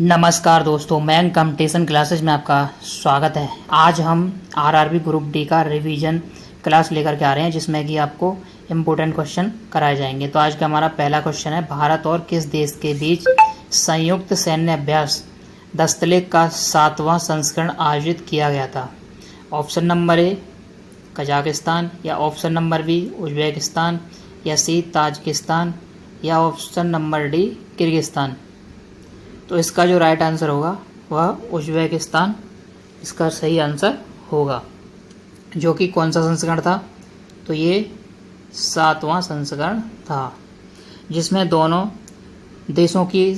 नमस्कार दोस्तों, मैं कंपटीशन क्लासेस में आपका स्वागत है। आज हम आरआरबी ग्रुप डी का रिवीजन क्लास लेकर के आ रहे हैं, जिसमें कि आपको इम्पोर्टेंट क्वेश्चन कराए जाएंगे। तो आज का हमारा पहला क्वेश्चन है, भारत और किस देश के बीच संयुक्त सैन्य अभ्यास दस्तलेख का 7वां संस्करण आयोजित किया गया था। ऑप्शन नंबर ए कजाकिस्तान, या ऑप्शन नंबर बी उज्बेकिस्तान, या सी ताजिकिस्तान, या ऑप्शन नंबर डी किर्गिस्तान। तो इसका जो राइट आंसर होगा वह उज्बेकिस्तान इसका सही आंसर होगा। जो कि कौन सा संस्करण था? तो ये 7वां संस्करण था, जिसमें दोनों देशों की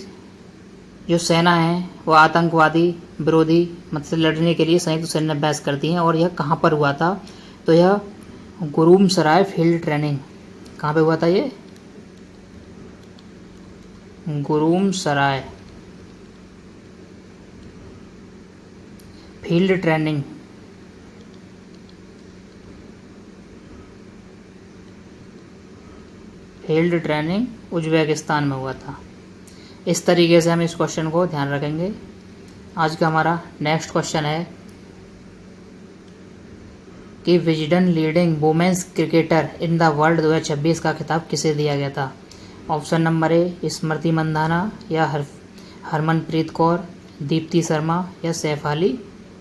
जो सेना है वह आतंकवादी विरोधी मतलब लड़ने के लिए संयुक्त सैन्य अभ्यास करती हैं। और यह कहाँ पर हुआ था? तो यह गुरुमसराय फील्ड ट्रेनिंग, कहाँ पे हुआ था ये? गुरुमसराय फील्ड ट्रेनिंग उज्बेकिस्तान में हुआ था। इस तरीके से हम इस क्वेश्चन को ध्यान रखेंगे। आज का हमारा नेक्स्ट क्वेश्चन है कि Wisden leading women's cricketer in the world 2026 का खिताब किसे दिया गया था? Option number A Smriti Mandhana, या हरमनप्रीत कौर, दीप्ति शर्मा, या सैफ अली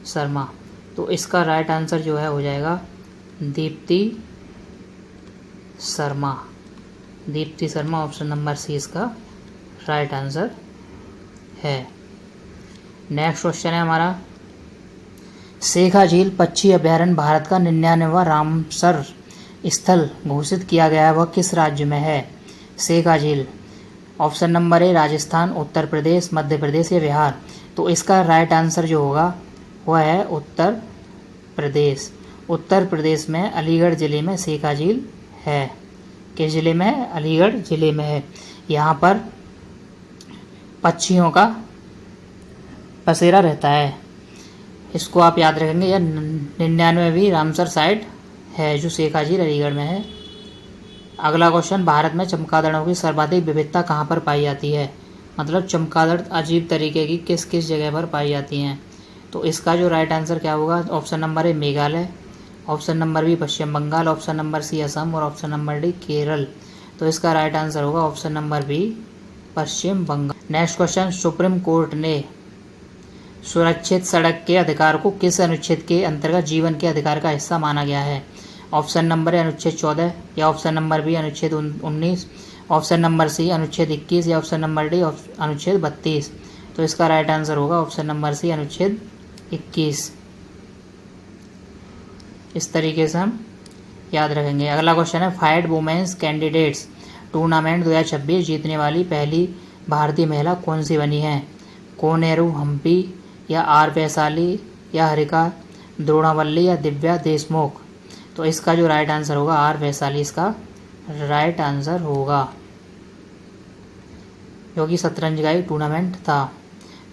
शर्मा। तो इसका राइट आंसर जो है हो जाएगा Deepti Sharma. Deepti Sharma option number C इसका राइट आंसर है। नेक्स्ट क्वेश्चन है हमारा, शेखा झील पक्षी अभयारण्य भारत का 99वां रामसर स्थल घोषित किया गया है, वह किस राज्य में है? शेखा झील। Option number A Rajasthan, Uttar Pradesh, Madhya Pradesh, या बिहार। तो इसका राइट आंसर जो होगा वह है उत्तर प्रदेश। उत्तर प्रदेश में अलीगढ़ ज़िले में शेखा झील है। किस ज़िले में है? अलीगढ़ ज़िले में है। यहाँ पर पक्षियों का बसेरा रहता है। इसको आप याद रखेंगे। यह 99वीं रामसर साइट है जो शेखा झील अलीगढ़ में है। अगला क्वेश्चन, भारत में चमगादड़ों की सर्वाधिक विविधता कहाँ पर पाई जाती है? मतलब चमगादड़ अजीब तरीके की किस किस जगह पर पाई जाती हैं? तो इसका जो राइट आंसर क्या होगा? Option number A Meghalaya, option number B Paschim Bangal, option number C Assam, और ऑप्शन नंबर डी केरल। तो इसका राइट आंसर होगा option number B Paschim Bangal. Next question, supreme court ने सुरक्षित सड़क के अधिकार को किस अनुच्छेद के अंतर्गत जीवन के अधिकार का हिस्सा माना गया है? ऑप्शन नंबर ए अनुच्छेद 14, या ऑप्शन नंबर बी अनुच्छेद 19, ऑप्शन नंबर सी अनुच्छेद 21, या ऑप्शन नंबर डी अनुच्छेद 32। तो इसका राइट आंसर होगा ऑप्शन नंबर सी अनुच्छेद 21। इस तरीके से हम याद रखेंगे। अगला क्वेश्चन है, फाइड वुमेन्स कैंडिडेट्स टूर्नामेंट 2026 जीतने वाली पहली भारतीय महिला कौन सी बनी है? कोनेरू हम्पी, या आर वैशाली, या हरिका द्रोणावल्ली, या दिव्या देशमुख। तो इसका जो राइट आंसर होगा आर वैशाली इसका राइट आंसर होगा, जो कि शतरंज का एक टूर्नामेंट था।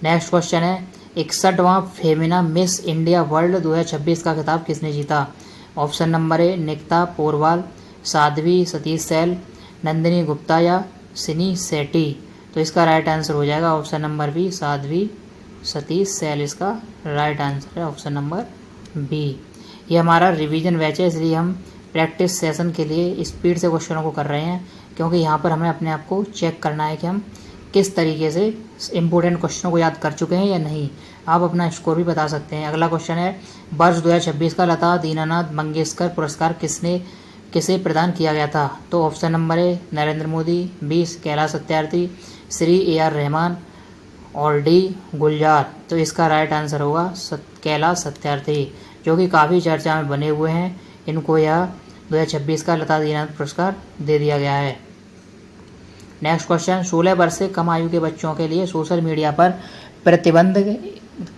नेक्स्ट क्वेश्चन है, 61वां फेमिना मिस इंडिया वर्ल्ड 2026 का खिताब किसने जीता? ऑप्शन नंबर ए निकिता पोरवाल, साध्वी सतीश सैल, नंदिनी गुप्ता, या सिनी सेठी। तो इसका राइट आंसर हो जाएगा option number B Sadhvi Satish Sail इसका राइट आंसर है, ऑप्शन नंबर बी। ये हमारा रिवीजन बैच है, इसलिए हम प्रैक्टिस सेशन के लिए स्पीड से क्वेश्चनों को कर रहे हैं, क्योंकि यहाँ पर हमें अपने आप को चेक करना है कि हम किस तरीके से इम्पोर्टेंट क्वेश्चनों को याद कर चुके हैं या नहीं। आप अपना स्कोर भी बता सकते हैं। अगला क्वेश्चन है, वर्ष 2026 का लता दीनानाथ मंगेशकर पुरस्कार किसे प्रदान किया गया था? तो option number A Narendra Modi, B Kailash Satyarthi, Shri AR Rahman, और डी गुलजार। तो इसका राइट आंसर होगा कैलाश सत्यार्थी, जो कि काफ़ी चर्चा में बने हुए हैं। इनको यह 2026 का लता दीनानाथ पुरस्कार दे दिया गया है। नेक्स्ट क्वेश्चन, 16 वर्ष से कम आयु के बच्चों के लिए सोशल मीडिया पर प्रतिबंध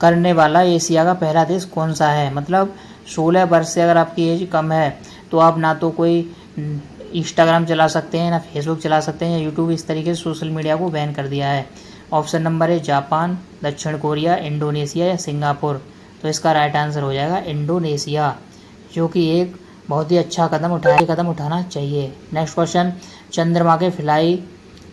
करने वाला एशिया का पहला देश कौन सा है? मतलब 16 वर्ष से अगर आपकी एज कम है तो आप ना तो कोई इंस्टाग्राम चला सकते हैं, ना फेसबुक चला सकते हैं, या यूट्यूब। इस तरीके से सोशल मीडिया को बैन कर दिया है। ऑप्शन नंबर ए जापान, दक्षिण कोरिया, इंडोनेशिया, या सिंगापुर। तो इसका राइट आंसर हो जाएगा इंडोनेशिया, जो कि एक बहुत ही अच्छा कदम उठाना चाहिए। नेक्स्ट क्वेश्चन, चंद्रमा के फ्लाई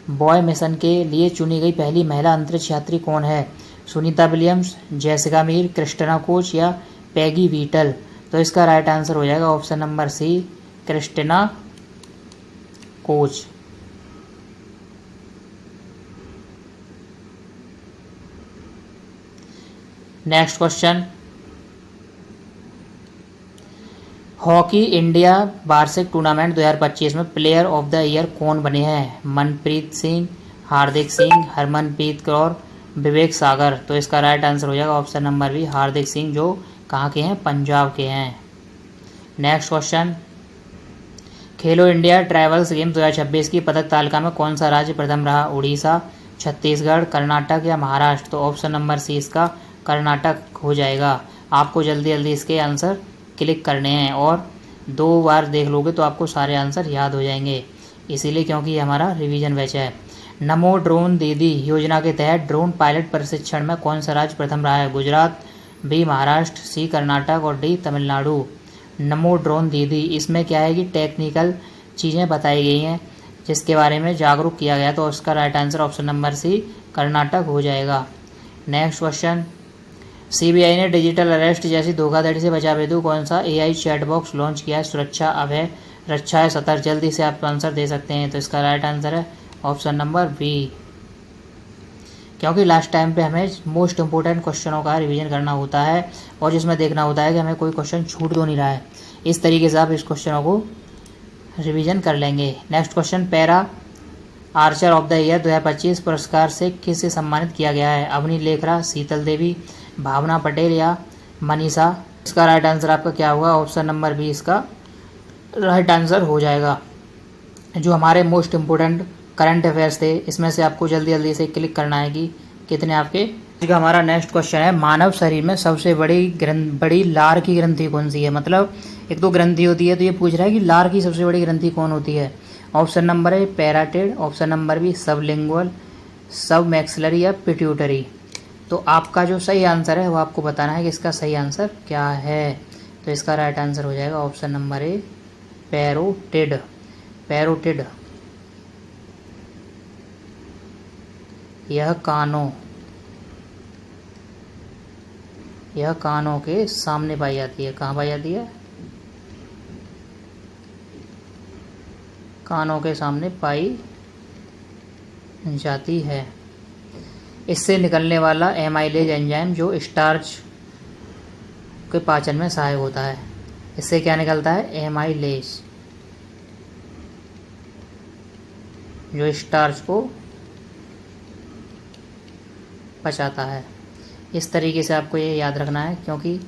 बॉय मिशन के लिए चुनी गई पहली महिला अंतरिक्ष यात्री कौन है? Sunita Williams, Jessica Meir, Christina Koch या पैगी वीटल? तो इसका राइट आंसर हो जाएगा option number C, Christina Koch. Next question, hockey India वार्षिक टूर्नामेंट 2025 में प्लेयर ऑफ द ईयर कौन बने हैं? मनप्रीत सिंह, हार्दिक सिंह, हरमनप्रीत कौर, विवेक सागर? तो इसका राइट आंसर हो जाएगा ऑप्शन नंबर बी, हार्दिक सिंह, जो कहाँ के हैं? पंजाब के हैं। नेक्स्ट क्वेश्चन, खेलो इंडिया ट्रैवल्स गेम 2026 की पदक तालिका में कौन सा राज्य प्रथम रहा? उड़ीसा, छत्तीसगढ़, कर्नाटक या महाराष्ट्र? तो ऑप्शन नंबर सी इसका कर्नाटक हो जाएगा। आपको जल्दी जल्दी इसके आंसर क्लिक करने हैं और 2 बार देख लोगे तो आपको सारे आंसर याद हो जाएंगे, इसीलिए क्योंकि ये हमारा रिवीजन बैच है। नमो ड्रोन दीदी योजना के तहत ड्रोन पायलट प्रशिक्षण में कौन सा राज्य प्रथम रहा है? गुजरात, बी महाराष्ट्र, सी कर्नाटक और डी तमिलनाडु? नमो ड्रोन दीदी, इसमें क्या है कि टेक्निकल चीज़ें बताई गई हैं जिसके बारे में जागरूक किया गया, तो उसका right answer option number C, Karnataka हो जाएगा। नेक्स्ट क्वेश्चन, सीबीआई ने डिजिटल अरेस्ट जैसी धोखाधड़ी से बचाव हेतु कौन सा एआई चैट बॉक्स लॉन्च किया है? सुरक्षा, अभय, रक्षा है, सतर्क? जल्दी से आप आंसर दे सकते हैं, तो इसका राइट आंसर है ऑप्शन नंबर बी, क्योंकि लास्ट टाइम पे हमें मोस्ट इंपोर्टेंट क्वेश्चनों का रिवीजन करना होता है और जिसमें देखना होता है कि हमें कोई क्वेश्चन छूट तो नहीं रहा है। इस तरीके से आप इस क्वेश्चनों को रिवीजन कर लेंगे। Next question, para Archer of the year 2025 पुरस्कार से किसे सम्मानित किया गया है? अवनी लेखरा, शीतल देवी, भावना पटेल या मनीषा? इसका राइट आंसर आपका क्या होगा? ऑप्शन नंबर बी इसका राइट आंसर हो जाएगा। जो हमारे मोस्ट इम्पोर्टेंट करंट अफेयर्स थे, इसमें से आपको जल्दी जल्दी से क्लिक करना है कि कितने आपके। हमारा नेक्स्ट क्वेश्चन है, मानव शरीर में सबसे बड़ी लार की ग्रंथि कौन सी है? मतलब एक तो ग्रंथि होती है, तो ये पूछ रहा है कि लार की सबसे बड़ी ग्रंथि कौन होती है? Option number A parotid, option number B sublingual, सब मैक्सिलरी या पिट्यूटरी? तो आपका जो सही आंसर है वो आपको बताना है कि इसका सही आंसर क्या है। तो इसका राइट आंसर हो जाएगा option number A, parotid. Parotid यह कानों के सामने पाई जाती है। कहाँ पाई जाती है? कानों के सामने पाई जाती है। इससे निकलने वाला एमाइलेज एंजाइम जो स्टार्च के पाचन में सहायक होता है। इससे क्या निकलता है? एमाइलेज, जो स्टार्च को पचाता है। इस तरीके से आपको ये याद रखना है, क्योंकि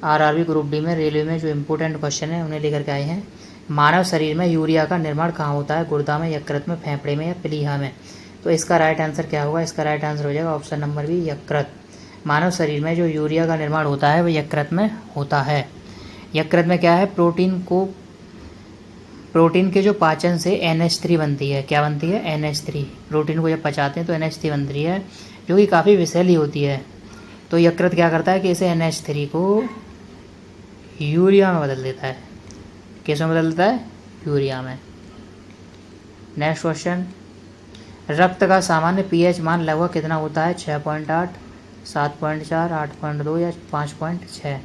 आरआरबी ग्रुप डी में रेलवे में जो इम्पोर्टेंट क्वेश्चन है उन्हें लेकर के आए हैं। मानव शरीर में यूरिया का निर्माण कहाँ होता है? गुर्दा में, यकृत में, फेफड़े में या प्लीहा में? तो इसका राइट आंसर क्या होगा? इसका राइट आंसर हो जाएगा ऑप्शन नंबर बी, यकृत। मानव शरीर में जो यूरिया का निर्माण होता है वो यकृत में होता है। यकृत में क्या है? प्रोटीन के जो पाचन से NH3 बनती है। क्या बनती है? NH3। प्रोटीन को जब पचाते हैं तो NH3 बनती है, जो कि काफ़ी विषैली होती है। तो यकृत क्या करता है कि इसे NH3 को यूरिया में बदल देता है। किस में बदल देता है? यूरिया में। नेक्स्ट क्वेश्चन, रक्त का सामान्य pH मान लगभग कितना होता है? 6.8, 7.4, 8.2 या 5.6?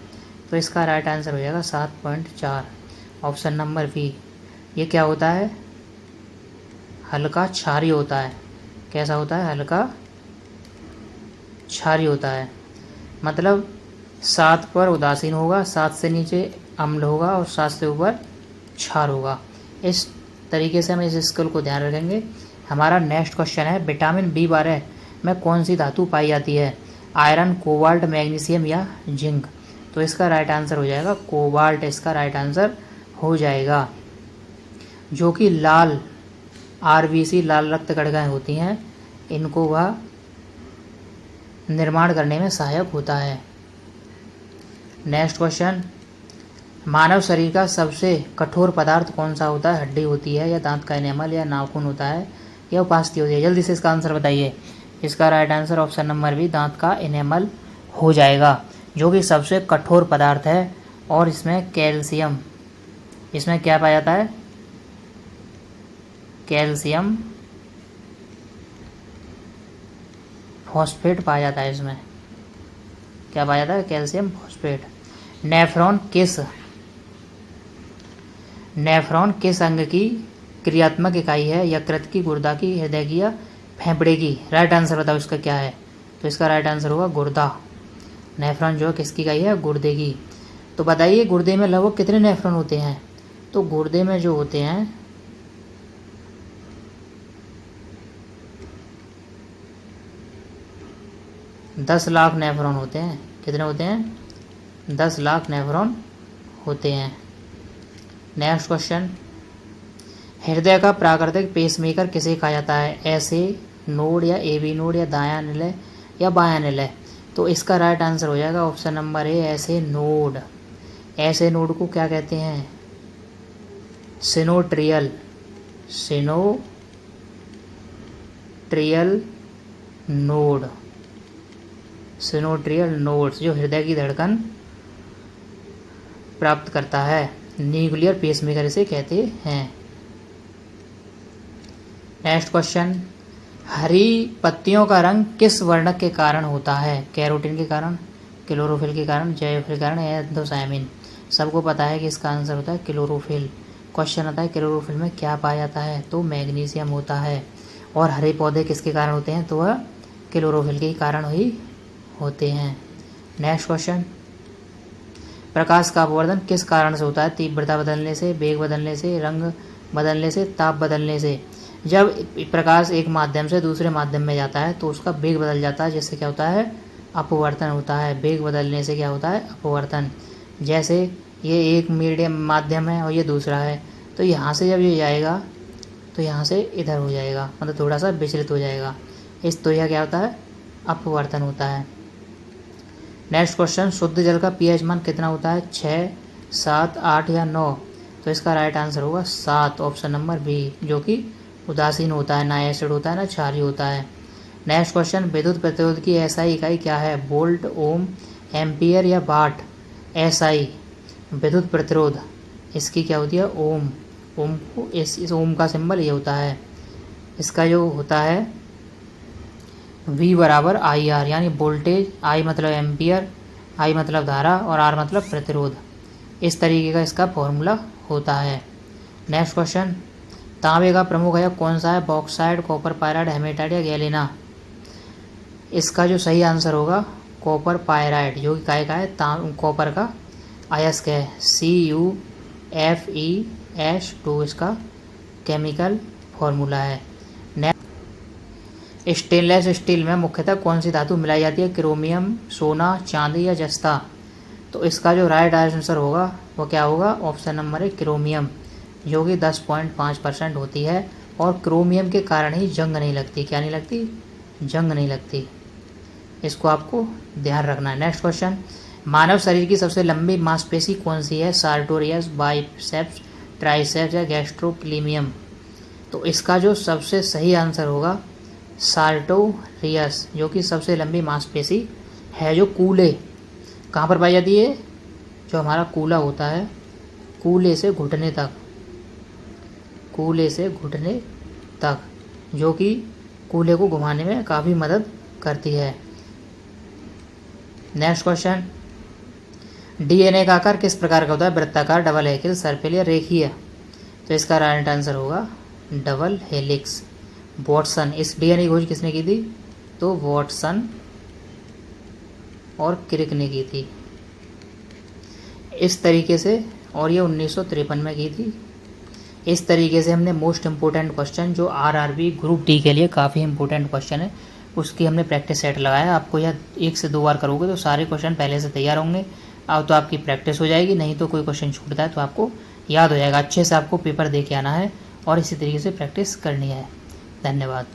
तो इसका राइट आंसर हो जाएगा 7.4, ऑप्शन नंबर बी। ये क्या होता है? हल्का क्षारीय होता है। कैसा होता है? हल्का क्षारीय होता है। मतलब 7 पर उदासीन होगा, 7 से नीचे अम्ल होगा और 7 से ऊपर क्षार होगा। इस तरीके से हम इस स्किल को ध्यान रखेंगे। हमारा नेक्स्ट क्वेश्चन है, विटामिन B12 में कौन सी धातु पाई जाती है? आयरन, कोबाल्ट, मैग्नीशियम या जिंक? तो इसका राइट आंसर हो जाएगा कोबाल्ट। इसका राइट आंसर हो जाएगा, जो कि लाल RBC लाल रक्त कणिकाएं होती हैं, इनको वह निर्माण करने में सहायक होता है। नेक्स्ट क्वेश्चन, मानव शरीर का सबसे कठोर पदार्थ कौन सा होता है? हड्डी होती है या दांत का एनेमल या नाखून होता है या उपास्थि होती है? जल्दी से इसका आंसर बताइए। इसका right answer option number B, दांत का एनेमल हो जाएगा, जो कि सबसे कठोर पदार्थ है। और इसमें कैल्शियम, इसमें क्या पाया जाता है? कैल्शियम फॉस्फेट पाया जाता है इसमें। क्या पाया जाता है? Calcium phosphate. नेफ्रॉन किस अंग की क्रियात्मक इकाई है? यकृत की, गुर्दा की, हृदय की या फेफड़े की? राइट आंसर बताओ इसका क्या है? तो इसका राइट आंसर होगा गुर्दा। नेफ्रॉन जो है किसकी इकाई है? गुर्दे की। तो बताइए गुर्दे में लगभग कितने नेफ्रॉन होते हैं? तो गुर्दे में जो होते हैं 10 लाख नेफ्रॉन होते हैं। कितने होते हैं? 10 लाख नेफ्रॉन होते हैं। नेक्स्ट क्वेश्चन, हृदय का प्राकृतिक पेसमेकर किसे कहा जाता है? ऐसे नोड या एबी नोड या दायां निलय या बायां निलय? तो इसका राइट आंसर हो जाएगा ऑप्शन नंबर ए, ऐसे नोड। ऐसे नोड को क्या कहते हैं? Sinoatrial node. सिनोट्रियल नोड्स जो हृदय की धड़कन प्राप्त करता है, न्यूक्लियर पेसमेकर इसे कहते हैं। नेक्स्ट क्वेश्चन, हरी पत्तियों का रंग किस वर्णक के कारण होता है? कैरोटीन के कारण, क्लोरोफिल के कारण, जैविक के कारण या एंथोसायनिन? सबको पता है कि इसका आंसर होता है क्लोरोफिल। क्वेश्चन आता है क्लोरोफिल में क्या पाया जाता है? तो मैग्नीशियम होता है। और हरे पौधे किसके कारण होते हैं? तो वह क्लोरोफिल के कारण ही होते हैं। नेक्स्ट क्वेश्चन, प्रकाश का अपवर्तन किस कारण से होता है? तीव्रता बदलने से, वेग बदलने से, रंग बदलने से, ताप बदलने से? जब प्रकाश एक माध्यम से दूसरे माध्यम में जाता है तो उसका वेग बदल जाता है, जिससे क्या होता है? अपवर्तन होता है। वेग बदलने से क्या होता है? अपवर्तन। जैसे ये एक मीडियम माध्यम है और ये दूसरा है, तो यहाँ से जब ये जाएगा तो यहाँ से इधर हो जाएगा, मतलब थोड़ा सा विचलित हो जाएगा। तो यह क्या होता है? अपवर्तन होता है। नेक्स्ट क्वेश्चन, शुद्ध जल का पीएच मान कितना होता है? 6, 7, 8 या 9? तो इसका राइट आंसर होगा 7, ऑप्शन नंबर बी, जो कि उदासीन होता है, ना एसिड होता है ना क्षारीय होता है। नेक्स्ट क्वेश्चन, विद्युत प्रतिरोध की एसआई इकाई क्या है? वोल्ट, ओम, एम्पियर या वाट? एसआई विद्युत प्रतिरोध इसकी क्या होती है? ओम। ओम को इस ओम का सिंबल ये होता है। इसका जो होता है V बराबर आई आर, यानी वोल्टेज, आई मतलब एम्पियर, आई मतलब धारा और आर मतलब प्रतिरोध। इस तरीके का इसका फॉर्मूला होता है। नेक्स्ट क्वेश्चन, तांबे का प्रमुख अयस्क कौन सा है? बॉक्साइड, कॉपर पायराइड, हेमेटाइट या गैलेना? इसका जो सही आंसर होगा कॉपर पायराइड, जो कि काय का है? कॉपर का अयस्क है। CuFeS2 इसका केमिकल फॉर्मूला है। स्टेनलेस स्टील में मुख्यतः कौन सी धातु मिलाई जाती है? क्रोमियम, सोना, चांदी या जस्ता? तो इसका जो राइट आंसर होगा वो क्या होगा? ऑप्शन नंबर है क्रोमियम, जो कि 10.5% होती है। और क्रोमियम के कारण ही जंग नहीं लगती। क्या नहीं लगती? जंग नहीं लगती। इसको आपको ध्यान रखना है। नेक्स्ट क्वेश्चन, मानव शरीर की सबसे लंबी मांसपेशी कौन सी है? सार्टोरियस, बाइसेप्स, ट्राइसेप्स या गैस्ट्रोक्लीमियम? तो इसका जो सबसे सही आंसर होगा सार्टोरियस, जो कि सबसे लंबी मांसपेशी है, जो कूल्हे कहाँ पर पाई जाती है? जो हमारा कूल्हा होता है, कूल्हे से घुटने तक, कूल्हे से घुटने तक, जो कि कूल्हे को घुमाने में काफ़ी मदद करती है। नेक्स्ट क्वेश्चन, डीएनए का आकार किस प्रकार का होता है? वृत्ताकार, डबल हेलिक्स, सर्पिल या रेखीय? तो इसका राइट आंसर होगा डबल हेलिक्स। वॉटसन, इस डीएनए की खोज किसने की थी? तो वॉटसन और क्रिक ने की थी इस तरीके से, और ये 1953 में की थी। इस तरीके से हमने मोस्ट इम्पोर्टेंट क्वेश्चन, जो आरआरबी ग्रुप डी के लिए काफ़ी इंपॉर्टेंट क्वेश्चन है, उसकी हमने प्रैक्टिस सेट लगाया। आपको यह 1 से 2 बार करोगे तो सारे क्वेश्चन पहले से तैयार होंगे। अब तो आपकी प्रैक्टिस हो जाएगी, नहीं तो कोई क्वेश्चन छूटता है तो आपको याद हो जाएगा। अच्छे से आपको पेपर दे के आना है और इसी तरीके से प्रैक्टिस करनी है। धन्यवाद।